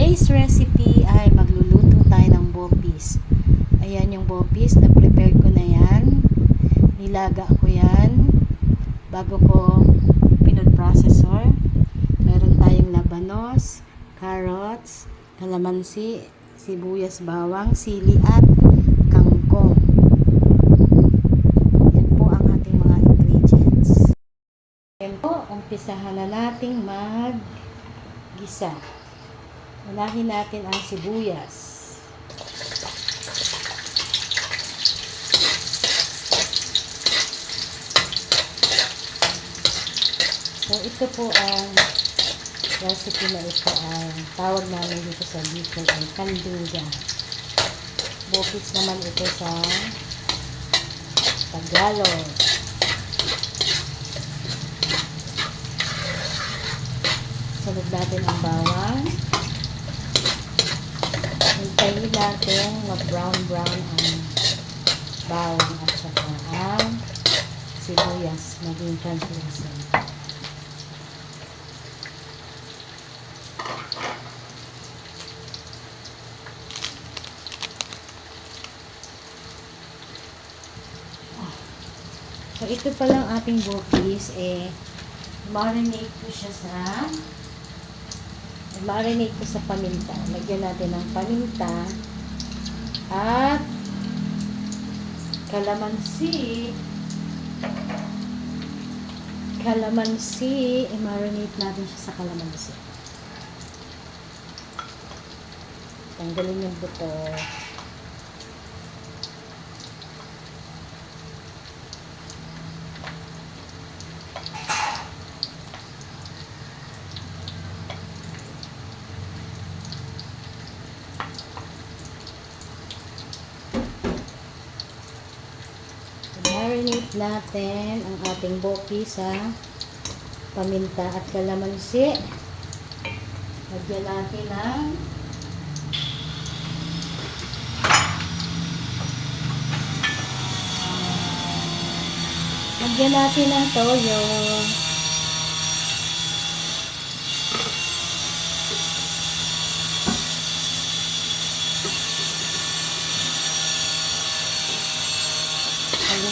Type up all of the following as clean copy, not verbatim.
today's recipe ay magluluto tayo ng bopis. Ayan yung bopis, na-prepare ko na yan. Nilaga ko yan bago ko pinod processor. Meron tayong labanos, carrots, kalamansi, sibuyas, bawang, sili at kangkong. Yan po ang ating mga ingredients. Yan po, umpisahan na nating mag-gisa. Unahin natin ang sibuyas. So, ito po ang recipe na ito ay tawag namin dito sa Bicol ay kandunga. Bopis naman ito sa Tagalog. Sunod natin ang bawang. Hintayin natin mag-brown ang bawang at saka ang sibuyas maging translucent. So, ito palang ating bopis, marinate ko sa paminta. Lagyan natin ng paminta at kalamansi, i-marinate natin siya sa kalamansi. Tanggalin yung buto. Marinate natin ang ating bopis sa paminta at kalamansi. Lagyan natin ng toyo.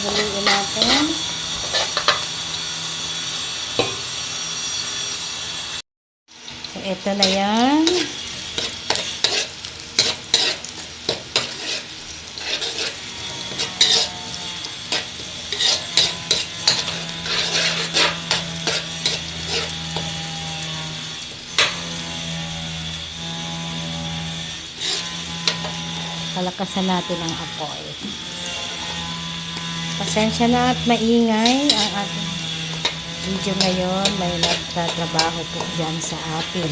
Haluin natin. So, ito na yan. Palakasan natin ang apoy. Pasensya na at maingay ang ating video ngayon. May nagtatrabaho po dyan sa atin.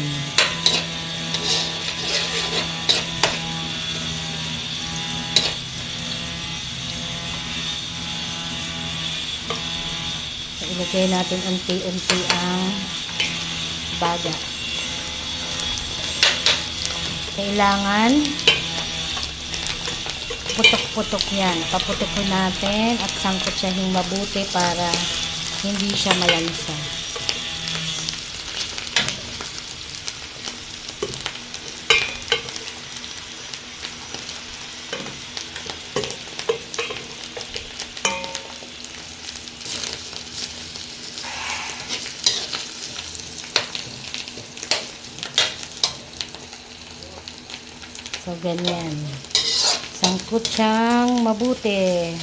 So, ilagay natin unti-unti ang baga. Kailangan putok-putok yan. Paputok ko natin at sangkot siya yung mabuti para hindi siya malansa. So, ganyan. Sangkot siyang mabuti.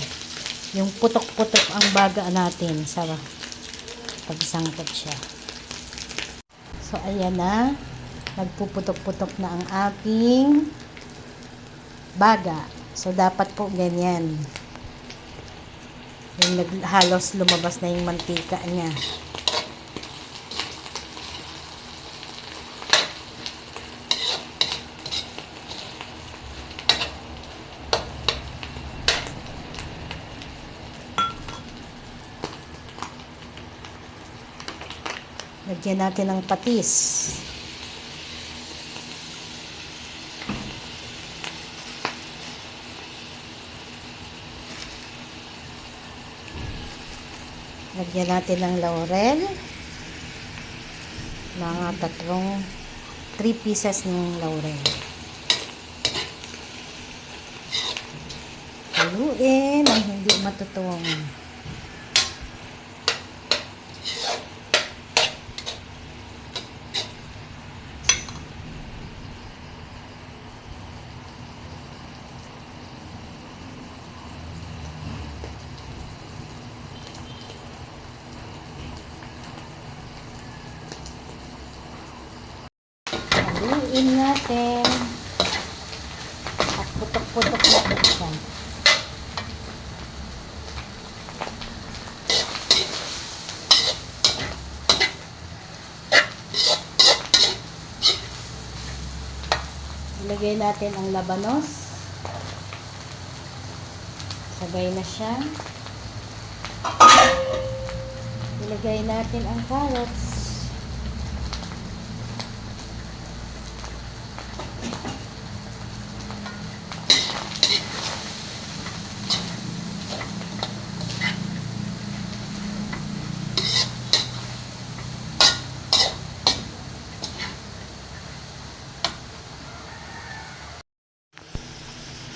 Yung putok-putok ang baga natin sa pagsangkot siya. So, ayan na. Nagpuputok-putok na ang ating baga. So, dapat po ganyan. Yung halos lumabas na yung mantika niya. Lagyan natin ng patis. Lagyan natin ng laurel. Mga 3 3 pieces ng laurel. Haluin ang hindi matutong. Haluin natin at putok-putok natin siya. Ilagay natin ang labanos. Sabay na siya. Ilagay natin ang carrots.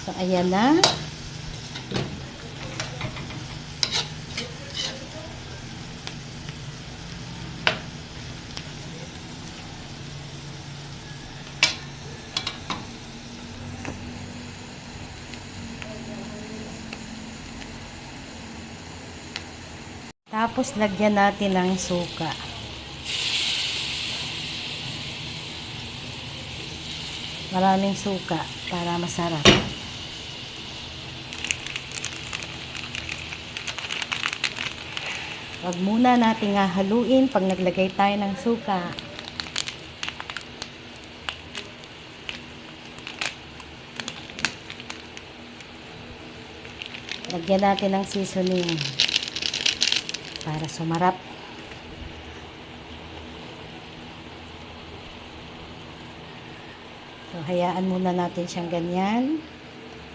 So, ayan na. Tapos, lagyan natin ng suka. Maraming suka para masarap. Huwag muna nating haluin pag naglagay tayo ng suka. Lagyan natin ng seasoning para sumarap. So, hayaan muna natin siyang ganyan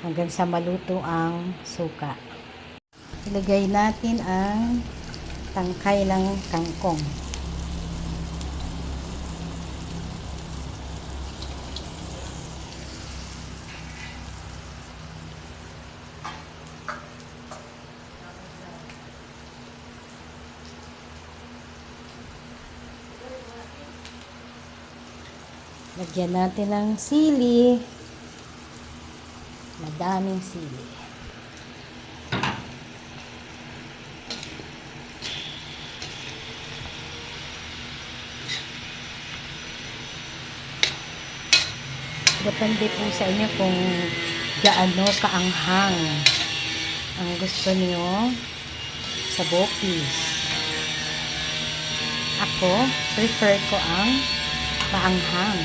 hanggang sa maluto ang suka. Ilagay natin ang tangkay ng kangkong. Lagyan natin ng sili. Madaming sili. Depende po sa inyo kung gaano kaanghang ang gusto niyo sa bopis. Ako, prefer ko ang maanghang.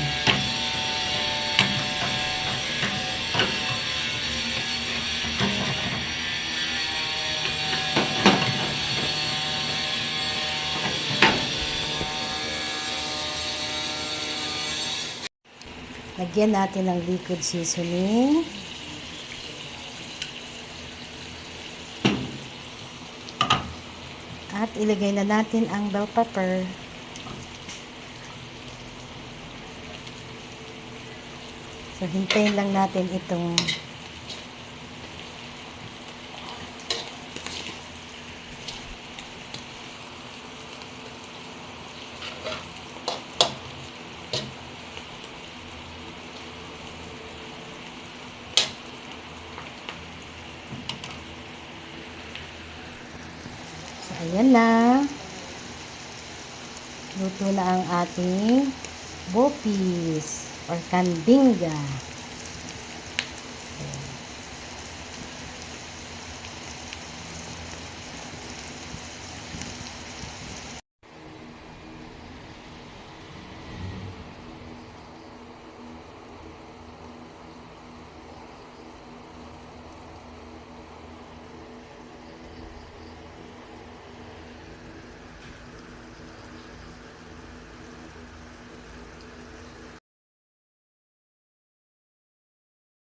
Lagyan natin ng liquid seasoning. At ilagay na natin ang bell pepper. So, hintayin lang natin itong ayan na. Luto na ang ating bopis or kandinga.